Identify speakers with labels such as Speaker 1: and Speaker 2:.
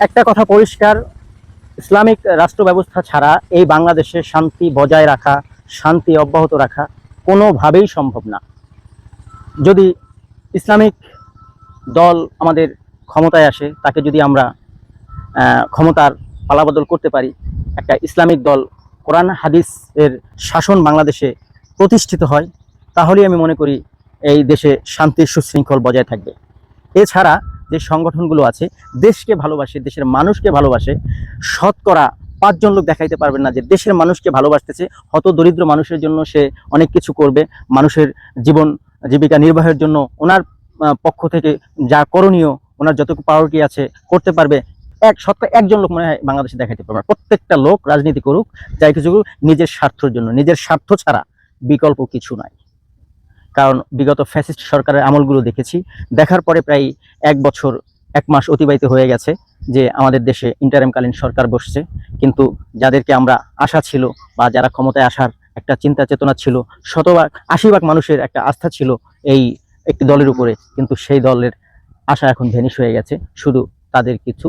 Speaker 1: একটা কথা পরিষ্কার, ইসলামিক রাষ্ট্র ব্যবস্থা ছাড়া এই বাংলাদেশে শান্তি বজায় রাখা, শান্তি অব্যাহত রাখা কোনোভাবেই সম্ভব না। যদি ইসলামিক দল আমাদের ক্ষমতায় আসে, তাকে যদি আমরা ক্ষমতার পালাবদল করতে পারি, একটা ইসলামিক দল কোরআন হাদিস এর শাসন বাংলাদেশে প্রতিষ্ঠিত হয়, তাহলেই আমি মনে করি এই দেশে শান্তির সুশৃঙ্খল বজায় থাকবে। এছাড়া যে সংগঠনগুলো আছে দেশকে ভালোবাসে, দেশের মানুষকে ভালোবাসে, শতকরা 5 জন লোক দেখাইতে পারবেন না যে দেশের মানুষকে ভালোবাসতেছে। হত দরিদ্র মানুষের জন্য সে অনেক কিছু করবে, মানুষের জীবন জীবিকা নির্বাহের জন্য ওনার পক্ষ থেকে যা করণীয়, ওনার যতটুকু পাওয়ার আছে করতে পারবে। শতকরা 1 জন লোক মনে হয় বাংলাদেশে দেখাইতে পারবে। প্রত্যেকটা লোক রাজনীতি করুক, যাই কিছু করুক, নিজের স্বার্থের জন্য, নিজের স্বার্থ ছাড়া বিকল্প কিছু নাই। কারণ বিগত ফ্যাসিস্ট সরকারের আমলগুলো দেখেছি, দেখার পরে প্রায় 1 বছর 1 মাস অতিবাহিত হয়ে গেছে যে আমাদের দেশে ইন্টারিমকালীন সরকার বসছে, কিন্তু যাদেরকে আমরা আশা ছিল বা যারা ক্ষমতায় আসার একটা চিন্তা চেতনা ছিল, 80% মানুষের একটা আস্থা ছিল এই একটি দলের উপরে, কিন্তু সেই দলের আশা এখন ভ্যানিশ হয়ে গেছে। শুধু তাদের কিছু